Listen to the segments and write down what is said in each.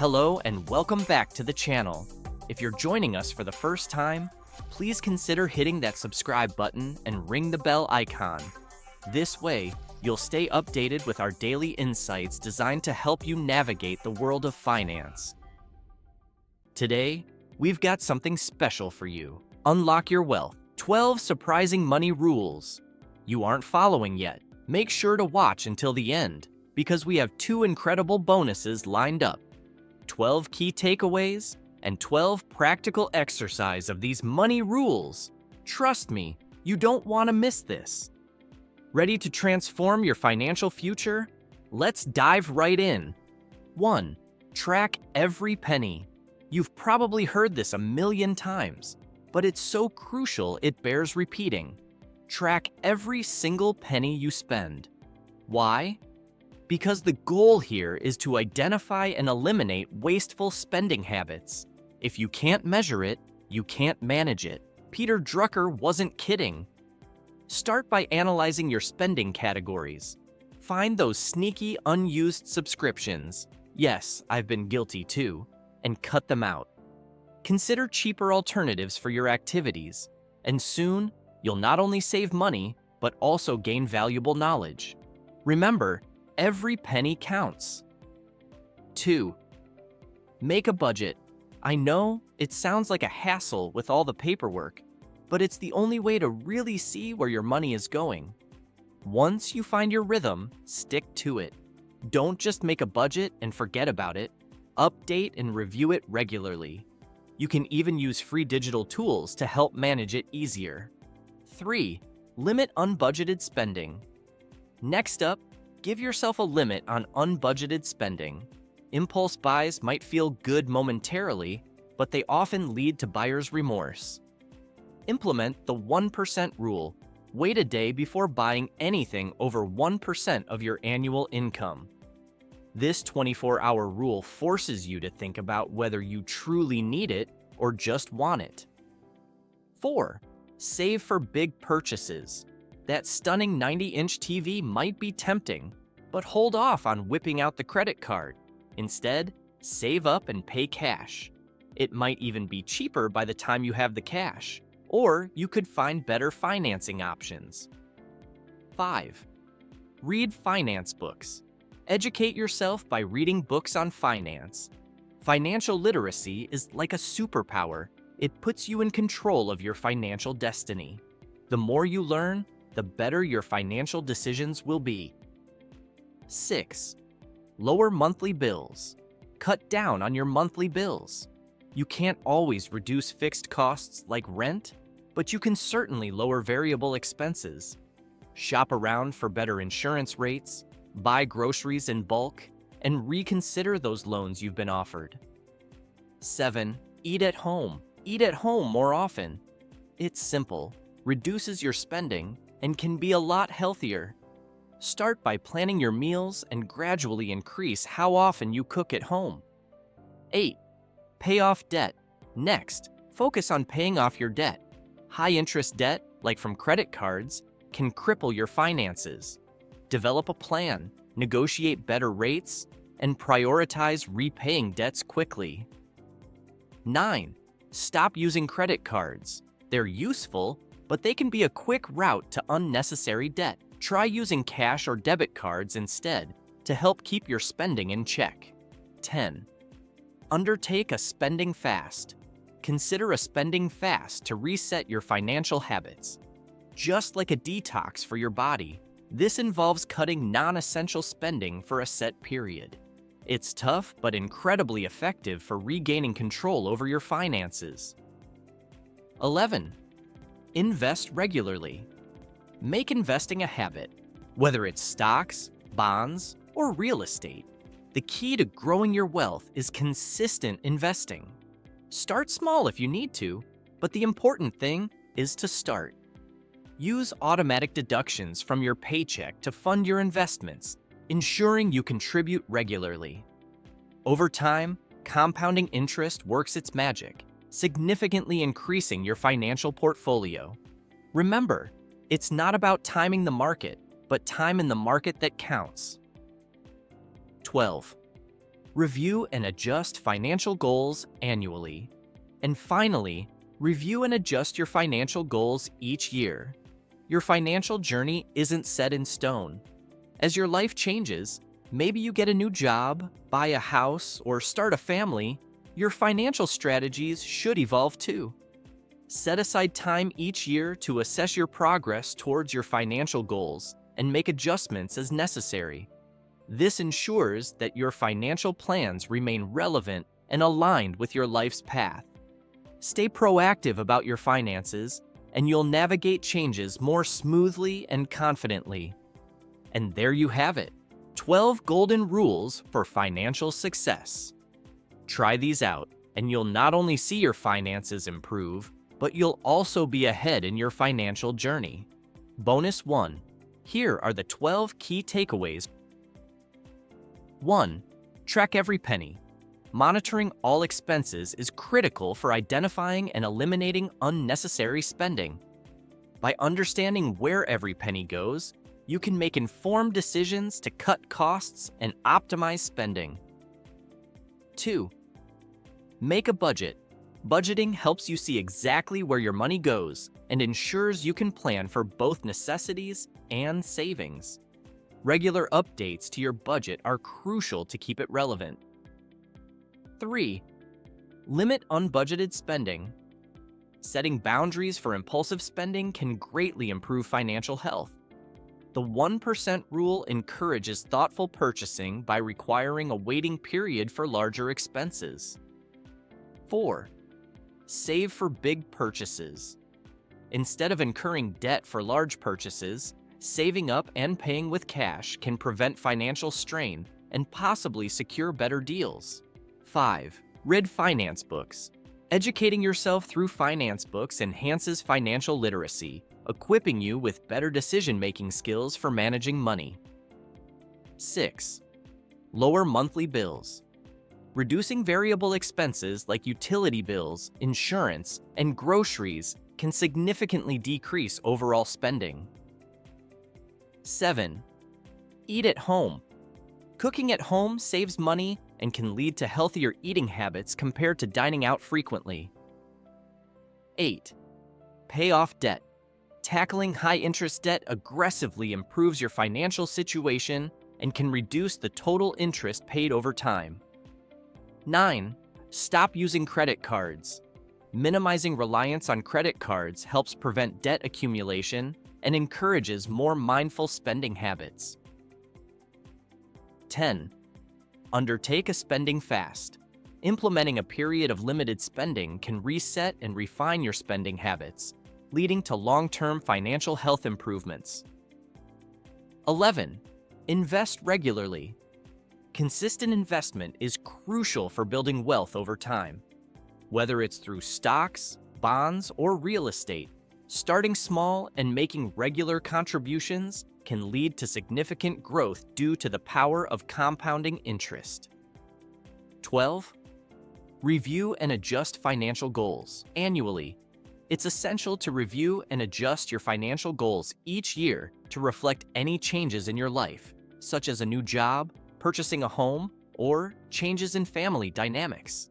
Hello and welcome back to the channel. If you're joining us for the first time, please consider hitting that subscribe button and ring the bell icon. This way, you'll stay updated with our daily insights designed to help you navigate the world of finance. Today, we've got something special for you. Unlock your wealth. 12 surprising money rules you aren't following yet. Make sure to watch until the end, because we have 2 incredible bonuses lined up. 12 key takeaways and 12 practical exercise of these money rules. Trust me, you don't want to miss this. Ready to transform your financial future? Let's dive right in. 1. Track every penny. You've probably heard this a million times, but it's so crucial it bears repeating. Track every single penny you spend. Why? Because the goal here is to identify and eliminate wasteful spending habits. If you can't measure it, you can't manage it. Peter Drucker wasn't kidding. Start by analyzing your spending categories. Find those sneaky, unused subscriptions. Yes, I've been guilty too. And cut them out. Consider cheaper alternatives for your activities, and soon you'll not only save money, but also gain valuable knowledge. Remember, every penny counts. 2. Make a budget. I know it sounds like a hassle with all the paperwork, but it's the only way to really see where your money is going. Once you find your rhythm, stick to it. Don't just make a budget and forget about it. Update and review it regularly. You can even use free digital tools to help manage it easier. 3. Limit unbudgeted spending. Next up, give yourself a limit on unbudgeted spending. Impulse buys might feel good momentarily, but they often lead to buyer's remorse. Implement the 1% rule. Wait a day before buying anything over 1% of your annual income. This 24-hour rule forces you to think about whether you truly need it or just want it. 4. Save for big purchases. That stunning 90-inch TV might be tempting, but hold off on whipping out the credit card. Instead, save up and pay cash. It might even be cheaper by the time you have the cash, or you could find better financing options. 5. Read finance books. Educate yourself by reading books on finance. Financial literacy is like a superpower. It puts you in control of your financial destiny. The more you learn, the better your financial decisions will be. 6. Lower monthly bills. Cut down on your monthly bills. You can't always reduce fixed costs like rent, but you can certainly lower variable expenses. Shop around for better insurance rates, buy groceries in bulk, and reconsider those loans you've been offered. 7. Eat at home. Eat at home more often. It's simple, reduces your spending, and can be a lot healthier. Start by planning your meals and gradually increase how often you cook at home. 8. Pay off debt. Next, focus on paying off your debt. High-interest debt, like from credit cards, can cripple your finances. Develop a plan, negotiate better rates, and prioritize repaying debts quickly. 9. Stop using credit cards. They're useful, but they can be a quick route to unnecessary debt. Try using cash or debit cards instead to help keep your spending in check. 10. Undertake a spending fast. Consider a spending fast to reset your financial habits. Just like a detox for your body, this involves cutting non-essential spending for a set period. It's tough but incredibly effective for regaining control over your finances. 11. Invest regularly. Make investing a habit, whether it's stocks, bonds, or real estate. The key to growing your wealth is consistent investing. Start small if you need to, but the important thing is to start. Use automatic deductions from your paycheck to fund your investments, ensuring you contribute regularly. Over time, compounding interest works its magic, significantly increasing your financial portfolio. Remember, it's not about timing the market, but time in the market that counts. 12. Review and adjust financial goals annually. And finally, review and adjust your financial goals each year. Your financial journey isn't set in stone. As your life changes, maybe you get a new job, buy a house, or start a family, your financial strategies should evolve too. Set aside time each year to assess your progress towards your financial goals and make adjustments as necessary. This ensures that your financial plans remain relevant and aligned with your life's path. Stay proactive about your finances, and you'll navigate changes more smoothly and confidently. And there you have it, 12 golden rules for financial success. Try these out, and you'll not only see your finances improve, but you'll also be ahead in your financial journey. Bonus 1. Here are the 12 key takeaways. 1. Track every penny. Monitoring all expenses is critical for identifying and eliminating unnecessary spending. By understanding where every penny goes, you can make informed decisions to cut costs and optimize spending. 2. Make a budget. Budgeting helps you see exactly where your money goes and ensures you can plan for both necessities and savings. Regular updates to your budget are crucial to keep it relevant. 3. Limit unbudgeted spending. Setting boundaries for impulsive spending can greatly improve financial health. The 1% rule encourages thoughtful purchasing by requiring a waiting period for larger expenses. 4. Save for big purchases. Instead of incurring debt for large purchases, saving up and paying with cash can prevent financial strain and possibly secure better deals. 5. Read finance books. Educating yourself through finance books enhances financial literacy, equipping you with better decision-making skills for managing money. 6. Lower monthly bills. Reducing variable expenses like utility bills, insurance, and groceries can significantly decrease overall spending. 7. Eat at home. Cooking at home saves money and can lead to healthier eating habits compared to dining out frequently. 8. Pay off debt. Tackling high-interest debt aggressively improves your financial situation and can reduce the total interest paid over time. 9. Stop using credit cards. Minimizing reliance on credit cards helps prevent debt accumulation and encourages more mindful spending habits. 10. Undertake a spending fast. Implementing a period of limited spending can reset and refine your spending habits, leading to long-term financial health improvements. 11. Invest regularly. Consistent investment is crucial for building wealth over time. Whether it's through stocks, bonds, or real estate, starting small and making regular contributions can lead to significant growth due to the power of compounding interest. 12. Review and adjust financial goals annually. It's essential to review and adjust your financial goals each year to reflect any changes in your life, such as a new job, purchasing a home, or changes in family dynamics.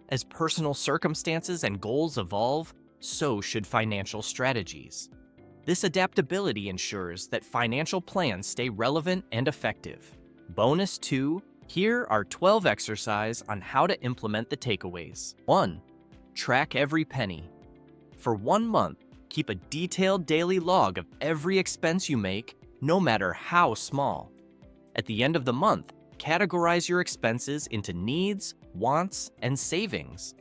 As personal circumstances and goals evolve, so should financial strategies. This adaptability ensures that financial plans stay relevant and effective. Bonus 2, here are 12 exercises on how to implement the takeaways. 1. Track every penny. For 1 month, keep a detailed daily log of every expense you make, no matter how small. At the end of the month, categorize your expenses into needs, wants, and savings.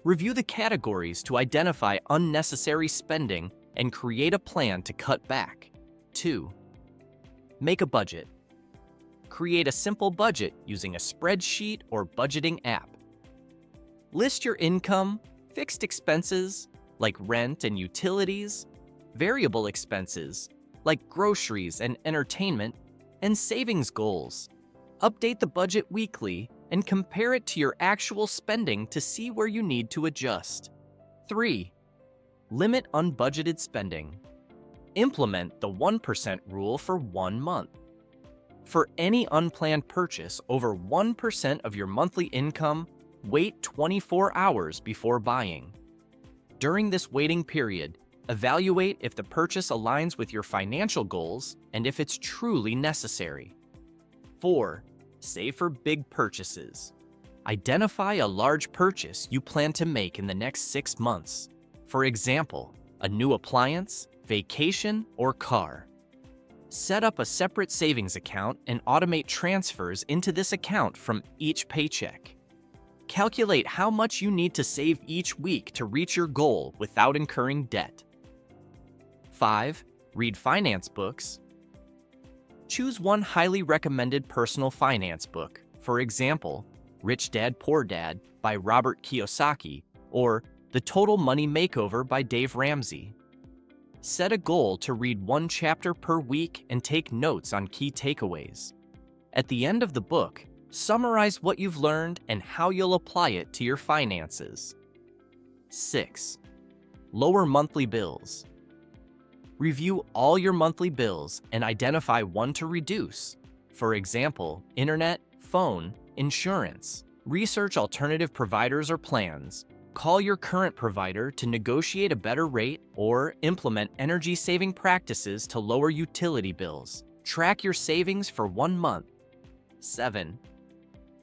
Review the categories to identify unnecessary spending and create a plan to cut back. 2. Make a budget. Create a simple budget using a spreadsheet or budgeting app. List your income, fixed expenses like rent and utilities, variable expenses like groceries and entertainment, and savings goals. Update the budget weekly and compare it to your actual spending to see where you need to adjust. 3. Limit unbudgeted spending. Implement the 1% rule for 1 month. For any unplanned purchase over 1% of your monthly income, wait 24 hours before buying. During this waiting period, evaluate if the purchase aligns with your financial goals and if it's truly necessary. 4. Save for big purchases. Identify a large purchase you plan to make in the next 6 months. For example, a new appliance, vacation, or car. Set up a separate savings account and automate transfers into this account from each paycheck. Calculate how much you need to save each week to reach your goal without incurring debt. 5. Read finance books. Choose one highly recommended personal finance book, for example, Rich Dad, Poor Dad by Robert Kiyosaki or The Total Money Makeover by Dave Ramsey. Set a goal to read one chapter per week and take notes on key takeaways. At the end of the book, summarize what you've learned and how you'll apply it to your finances. 6. Lower monthly bills. Review all your monthly bills and identify one to reduce. For example, internet, phone, insurance. Research alternative providers or plans. Call your current provider to negotiate a better rate or implement energy-saving practices to lower utility bills. Track your savings for 1 month. 7.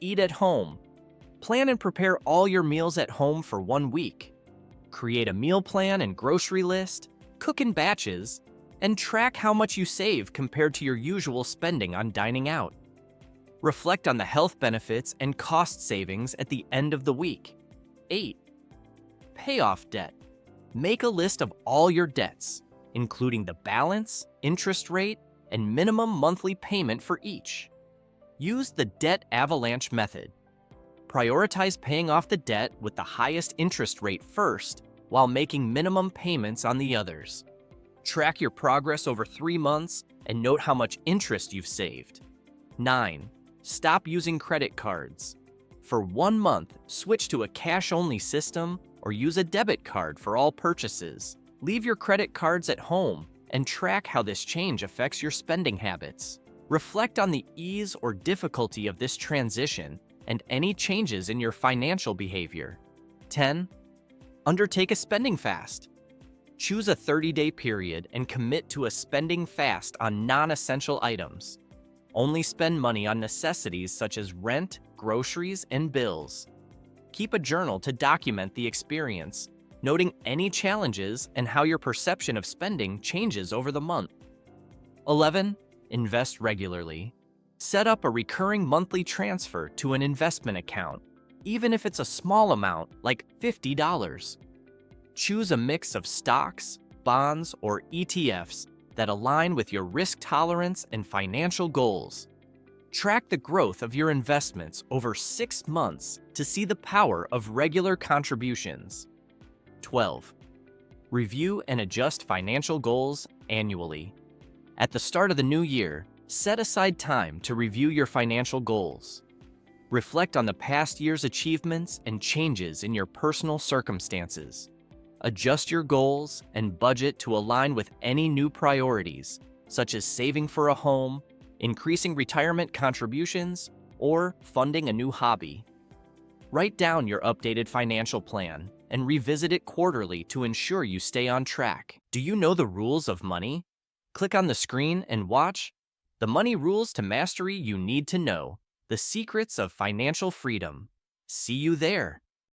Eat at home. Plan and prepare all your meals at home for 1 week. Create a meal plan and grocery list, cook in batches, and track how much you save compared to your usual spending on dining out. Reflect on the health benefits and cost savings at the end of the week. 8. Pay off debt. Make a list of all your debts, including the balance, interest rate, and minimum monthly payment for each. Use the debt avalanche method. Prioritize paying off the debt with the highest interest rate first, while making minimum payments on the others. Track your progress over 3 months and note how much interest you've saved. 9. Stop using credit cards. For 1 month, switch to a cash-only system or use a debit card for all purchases. Leave your credit cards at home and track how this change affects your spending habits. Reflect on the ease or difficulty of this transition and any changes in your financial behavior. 10. Undertake a spending fast. Choose a 30-day period and commit to a spending fast on non-essential items. Only spend money on necessities such as rent, groceries, and bills. Keep a journal to document the experience, noting any challenges and how your perception of spending changes over the month. 11. Invest regularly. Set up a recurring monthly transfer to an investment account, even if it's a small amount like $50. Choose a mix of stocks, bonds, or ETFs that align with your risk tolerance and financial goals. Track the growth of your investments over 6 months to see the power of regular contributions. 12. Review and adjust financial goals annually. At the start of the new year, set aside time to review your financial goals. Reflect on the past year's achievements and changes in your personal circumstances. Adjust your goals and budget to align with any new priorities, such as saving for a home, increasing retirement contributions, or funding a new hobby. Write down your updated financial plan and revisit it quarterly to ensure you stay on track. Do you know the rules of money? Click on the screen and watch The Money Rules to Mastery You Need to Know: The Secrets of Financial Freedom. See you there.